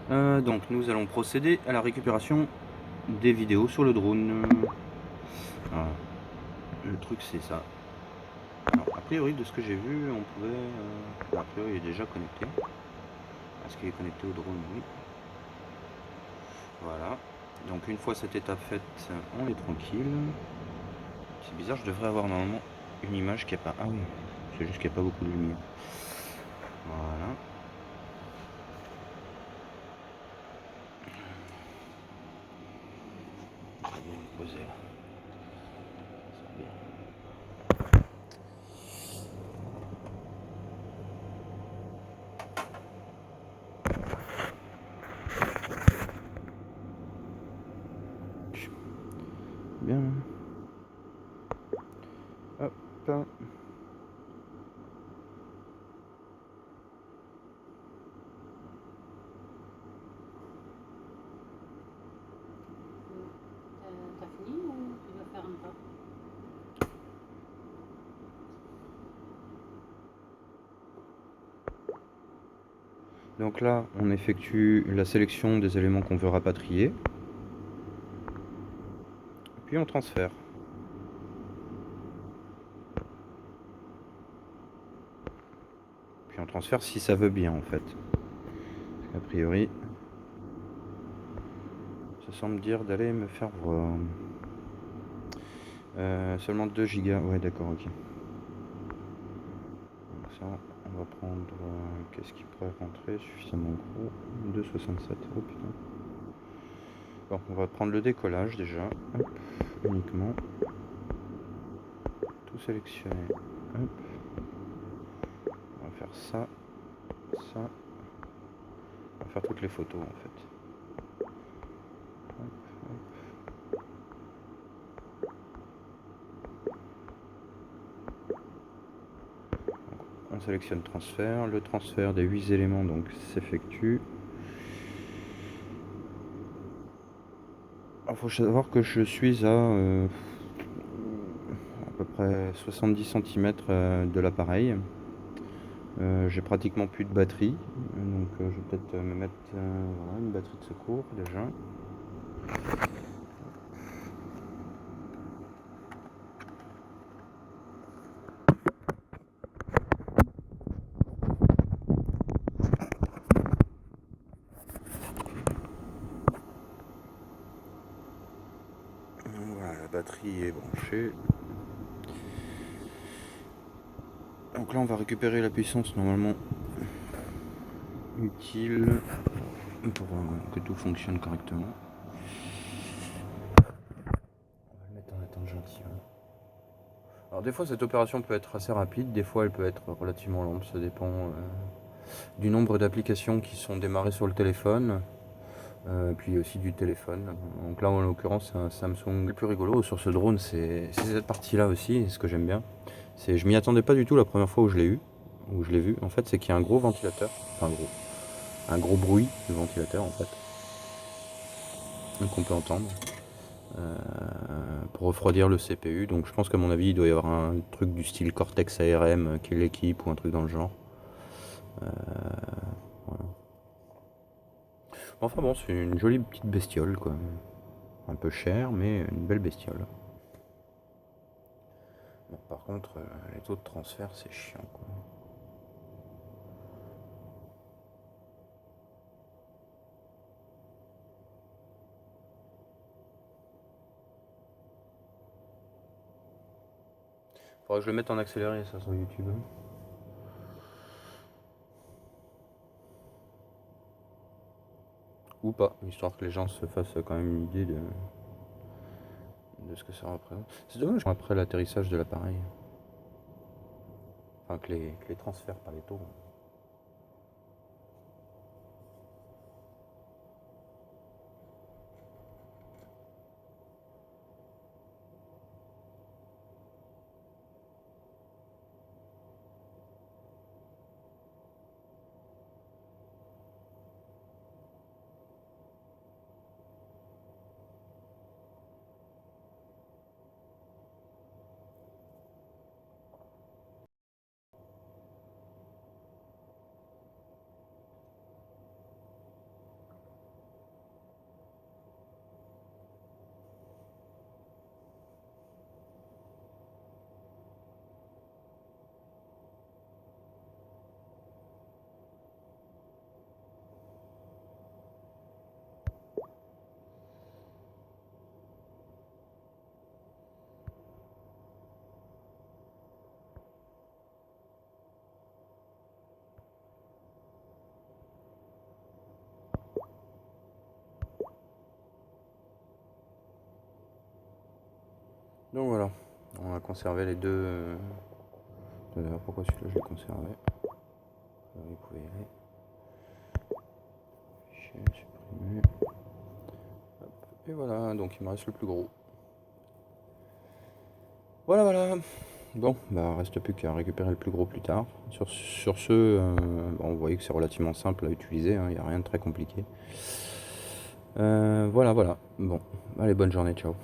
Donc nous allons procéder à la récupération des vidéos sur le drone. Voilà. Le truc c'est ça. Alors, a priori de ce que j'ai vu, on pouvait... a priori il est déjà connecté. Est-ce qu'il est connecté au drone? Oui. Voilà. Donc une fois cette étape faite, on est tranquille. C'est bizarre, je devrais avoir normalement une image qui a pas... Ah oui, c'est juste qu'il n'y a pas beaucoup de lumière. Voilà. Je vais bien me poser là. C'est bien. Bien. Hop. T'as fini ou tu dois faire un pas? Donc là, on effectue la sélection des éléments qu'on veut rapatrier. Puis on transfère. Puis on transfère si ça veut bien en fait. A priori, ça semble dire d'aller me faire voir. Seulement 2 gigas. Ouais, d'accord, ok. Donc ça, on va prendre. Qu'est-ce qui pourrait rentrer suffisamment gros? 2,67. Oh putain. Bon, on va prendre le décollage déjà. Hop, uniquement. Tout sélectionner. Hop. On va faire ça. Ça. On va faire toutes les photos en fait. Hop, hop. On sélectionne transfert. Le transfert des 8 éléments donc s'effectue. Il faut savoir que je suis à peu près 70 cm de l'appareil. J'ai pratiquement plus de batterie, donc je vais peut-être me mettre voilà, une batterie de secours déjà. Voilà, la batterie est branchée. Donc là on va récupérer la puissance normalement utile pour que tout fonctionne correctement. On va le mettre en attente gentiment. Alors des fois cette opération peut être assez rapide, des fois elle peut être relativement lente, ça dépend du nombre d'applications qui sont démarrées sur le téléphone. Puis aussi du téléphone. Donc là en l'occurrence c'est un Samsung. Le plus rigolo sur ce drone c'est cette partie là aussi, ce que j'aime bien. C'est je m'y attendais pas du tout la première fois où je l'ai eu, où je l'ai vu. En fait c'est qu'il y a un gros ventilateur, enfin un gros bruit de ventilateur en fait, qu'on peut entendre pour refroidir le CPU. Donc je pense qu'à mon avis il doit y avoir un truc du style Cortex ARM qui l'équipe ou un truc dans le genre. Voilà. Enfin bon c'est une jolie petite bestiole quoi. Un peu cher mais une belle bestiole. Bon, par contre, les taux de transfert, c'est chiant, quoi. Faudra que je le mette en accéléré, ça, sur YouTube. Ou pas, histoire que les gens se fassent quand même une idée de ce que ça représente. C'est dommage après l'atterrissage de l'appareil. Enfin, que les transferts par les taux. Donc voilà, on a conservé les deux. D'ailleurs, pourquoi celui-là je l'ai conservé? Vous pouvez y aller. Fichier, supprimer. Hop. Et voilà, donc il me reste le plus gros. Voilà, voilà. Bon, bah reste plus qu'à récupérer le plus gros plus tard. Sur ce, bon, vous voyez que c'est relativement simple à utiliser, il n'y a rien de très compliqué. Voilà, voilà. Bon, allez, bonne journée, ciao.